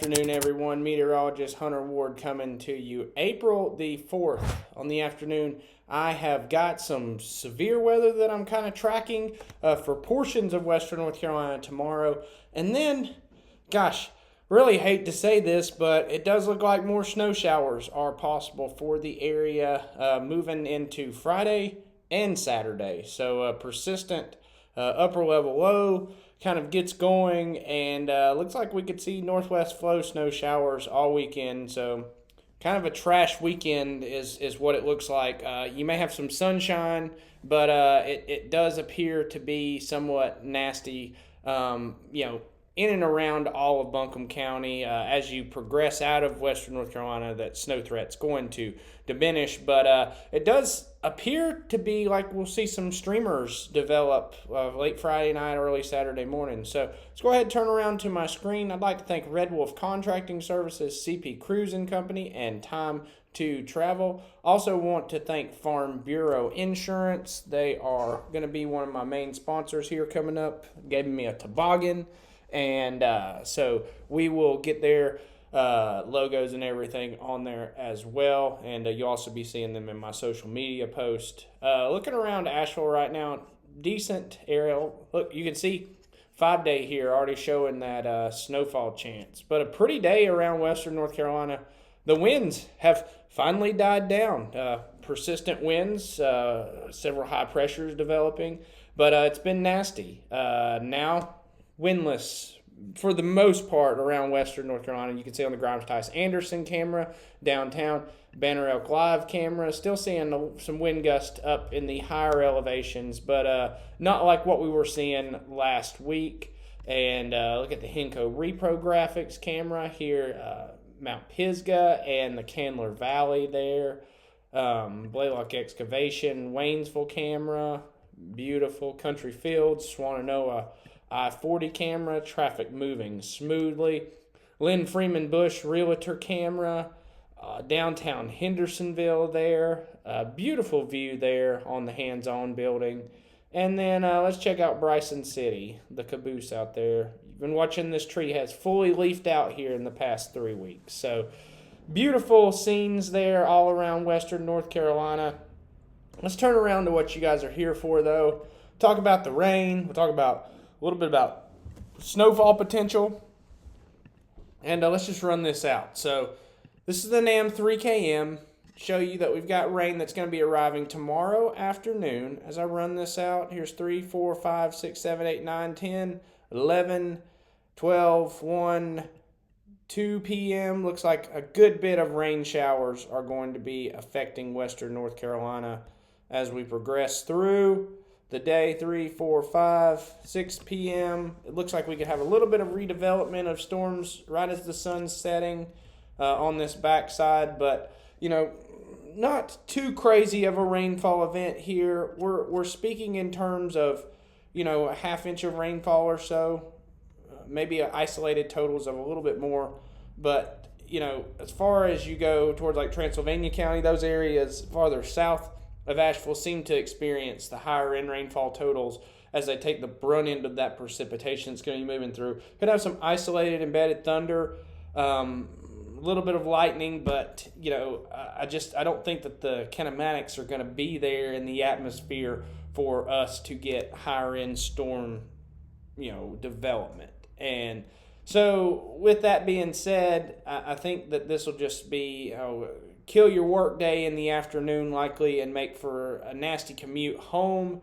afternoon, everyone. Meteorologist Hunter Ward coming to you. April the 4th on the afternoon. I have got some severe weather that I'm kind of tracking for portions of western North Carolina tomorrow. And then, gosh, really hate to say this, but it does look like more snow showers are possible for the area moving into Friday and Saturday. So persistent upper level low kind of gets going, and looks like we could see northwest flow snow showers all weekend. So kind of a trash weekend is what it looks like. You may have some sunshine, but it does appear to be somewhat nasty, in and around all of Buncombe County. As you progress out of western North Carolina, that snow threat's going to diminish, but it does appear to be like we'll see some streamers develop late Friday night, early Saturday morning. So let's go ahead and turn around to my screen. I'd like to thank Red Wolf Contracting Services, CP Cruising Company, and Time to Travel. Also want to thank Farm Bureau Insurance. They are going to be one of my main sponsors here coming up. Gave me a toboggan. And so we will get their logos and everything on there as well. And you'll also be seeing them in my social media post. Looking around Asheville right now, decent aerial. Look, you can see 5-day here already showing that snowfall chance. But a pretty day around western North Carolina. The winds have finally died down. Persistent winds, several high pressures developing. But it's been nasty. Now windless for the most part around western North Carolina. You can see on the Grimes-Tice-Anderson camera downtown, Banner Elk Live camera, still seeing some wind gust up in the higher elevations, but not like what we were seeing last week. And look at the Henco Repro Graphics camera here, Mount Pisgah and the Candler Valley there. Blaylock Excavation, Waynesville camera, beautiful. Country Fields, Swannanoa I-40 camera, traffic moving smoothly. Lynn Freeman Bush Realtor camera, downtown Hendersonville there. Beautiful view there on the hands-on building. And then let's check out Bryson City, the caboose out there. You've been watching this tree has fully leafed out here in the past 3 weeks. So beautiful scenes there all around western North Carolina. Let's turn around to what you guys are here for, though. Talk about the rain. We'll talk about a little bit about snowfall potential. And let's just run this out. So this is the NAM 3KM. Show you that we've got rain that's going to be arriving tomorrow afternoon. As I run this out, here's 3, 4, 5, 6, 7, 8, 9, 10, 11, 12, 1, 2 p.m. Looks like a good bit of rain showers are going to be affecting western North Carolina as we progress through the day. 3, 4, 5, 6 p.m. It looks like we could have a little bit of redevelopment of storms right as the sun's setting on this backside, but not too crazy of a rainfall event here. We're speaking in terms of a half inch of rainfall or so, maybe isolated totals of a little bit more, but as far as you go towards like Transylvania County, those areas farther south of Asheville seem to experience the higher end rainfall totals as they take the brunt end of that precipitation that's going to be moving through. Could have some isolated embedded thunder, a little bit of lightning, but I don't think that the kinematics are going to be there in the atmosphere for us to get higher end storm development. And so with that being said, I think that this will just be kill your work day in the afternoon likely and make for a nasty commute home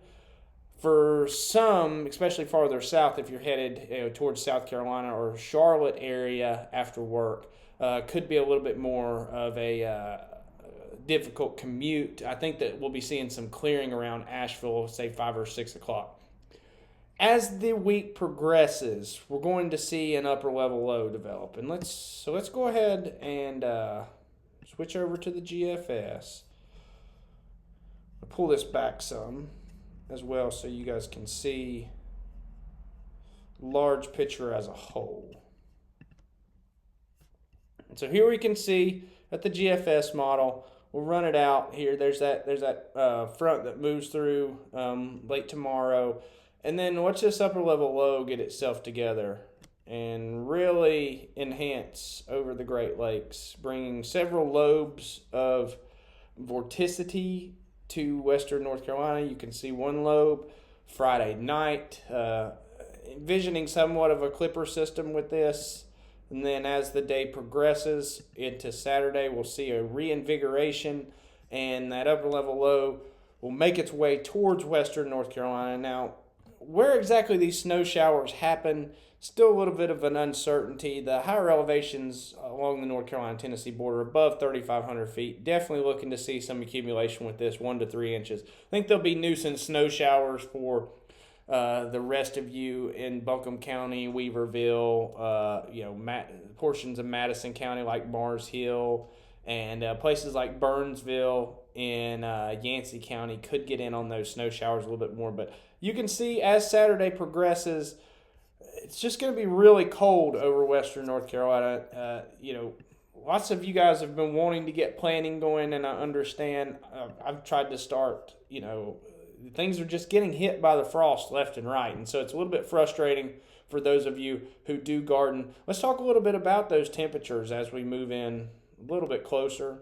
for some, especially farther south if you're headed towards South Carolina or Charlotte area after work. Could be a little bit more of a difficult commute. I think that we'll be seeing some clearing around Asheville, say 5 or 6 o'clock. As the week progresses, we're going to see an upper level low develop. And let's go ahead and switch over to the GFS. I'll pull this back some as well so you guys can see large picture as a whole. And so here we can see at the GFS model, we'll run it out here. There's that front that moves through late tomorrow. And then watch this upper level low get itself together and really enhance over the Great Lakes, bringing several lobes of vorticity to western North Carolina. You can see one lobe Friday night, envisioning somewhat of a clipper system with this. And then as the day progresses into Saturday, we'll see a reinvigoration, and that upper level low will make its way towards western North Carolina. Now, where exactly these snow showers happen, still a little bit of an uncertainty. The higher elevations along the North Carolina-Tennessee border above 3,500 feet, definitely looking to see some accumulation with this, 1 to 3 inches. I think there'll be nuisance snow showers for the rest of you in Buncombe County, Weaverville, portions of Madison County like Mars Hill, and places like Burnsville in Yancey County could get in on those snow showers a little bit more. But you can see as Saturday progresses, it's just going to be really cold over western North Carolina. Lots of you guys have been wanting to get planning going, and I understand. I've tried to start, things are just getting hit by the frost left and right. And so it's a little bit frustrating for those of you who do garden. Let's talk a little bit about those temperatures as we move in a little bit closer.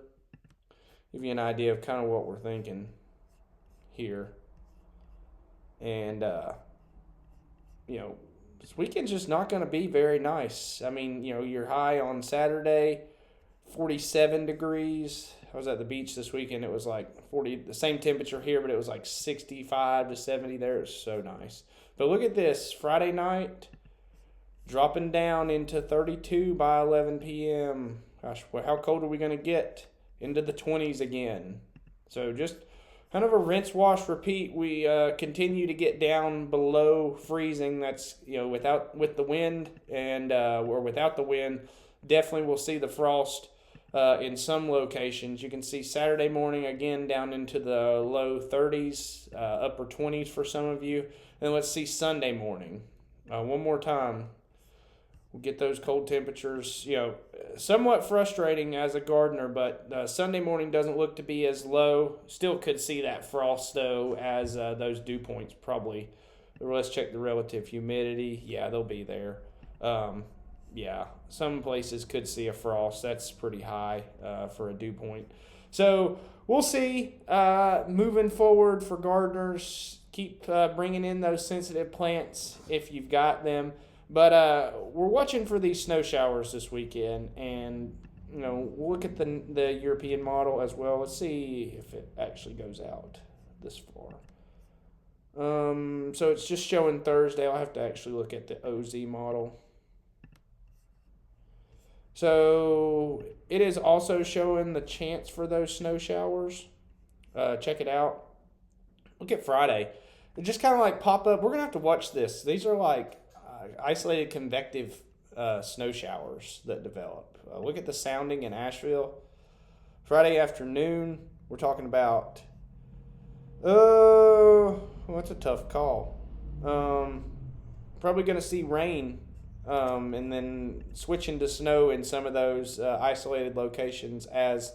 Give you an idea of kind of what we're thinking here. And, this weekend's just not going to be very nice. I mean, you're high on Saturday, 47 degrees. I was at the beach this weekend. It was like 40, the same temperature here, but it was like 65 to 70 there. It's so nice. But look at this. Friday night, dropping down into 32 by 11 p.m. Gosh, how cold are we going to get? Into the 20s again. So just kind of a rinse, wash, repeat. We continue to get down below freezing. That's, with the wind and or without the wind. Definitely we'll see the frost in some locations. You can see Saturday morning again down into the low 30s, upper 20s for some of you. And let's see Sunday morning. One more time. We'll get those cold temperatures, somewhat frustrating as a gardener, but Sunday morning doesn't look to be as low. Still could see that frost, though, as those dew points probably. Let's check the relative humidity. Yeah, they'll be there. Some places could see a frost. That's pretty high for a dew point. So we'll see moving forward for gardeners. Keep bringing in those sensitive plants if you've got them. But we're watching for these snow showers this weekend, and we'll look at the European model as well. Let's see if it actually goes out this far. So it's just showing Thursday. I'll have to actually look at the OZ model. So it is also showing the chance for those snow showers. Check it out. Look at Friday. It just kind of like pop up. We're going to have to watch this. These are like isolated convective snow showers that develop. Look at the sounding in Asheville. Friday afternoon, we're talking about, that's a tough call. Probably going to see rain and then switching to snow in some of those isolated locations as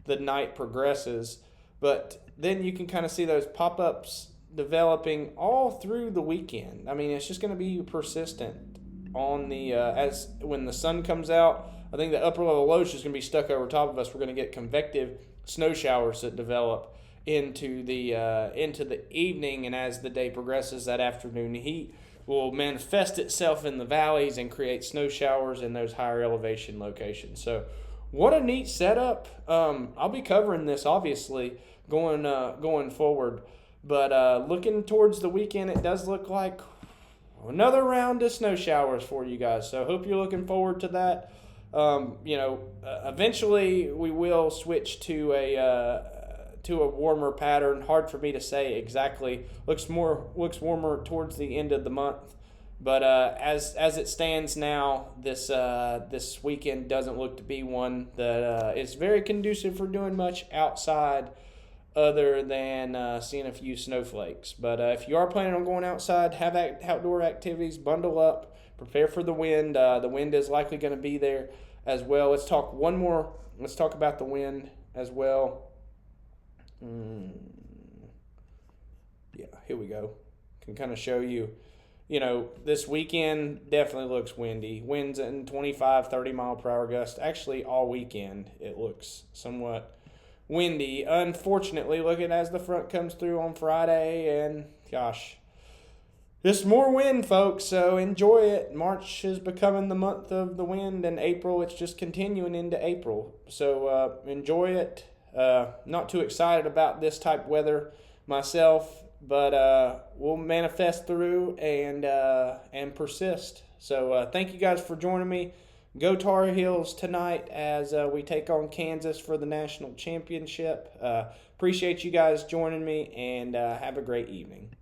the night progresses. But then you can kind of see those pop-ups developing all through the weekend. I mean, it's just going to be persistent on the as when the sun comes out. I think the upper level low is just going to be stuck over top of us. We're going to get convective snow showers that develop into the evening, and as the day progresses, that afternoon heat will manifest itself in the valleys and create snow showers in those higher elevation locations. So, what a neat setup! I'll be covering this obviously going forward. But looking towards the weekend, it does look like another round of snow showers for you guys. So hope you're looking forward to that. Eventually we will switch to a warmer pattern. Hard for me to say exactly. Looks warmer towards the end of the month. But as it stands now, this weekend doesn't look to be one that is very conducive for doing much outside, other than seeing a few snowflakes. But if you are planning on going outside, have outdoor activities, bundle up, prepare for the wind. The wind is likely going to be there as well. Let's talk about the wind as well. Yeah, here we go. Can kind of show you this weekend definitely looks windy. Winds in 25, 30 mile per hour gust. Actually, all weekend it looks somewhat windy. Unfortunately, looking as the front comes through on Friday, and gosh, just more wind, folks. So enjoy it. March is becoming the month of the wind, and April, it's just continuing into April. So enjoy it. Not too excited about this type of weather myself, but we'll manifest through and persist. So thank you guys for joining me. Go Tar Heels tonight as we take on Kansas for the national championship. Appreciate you guys joining me, and have a great evening.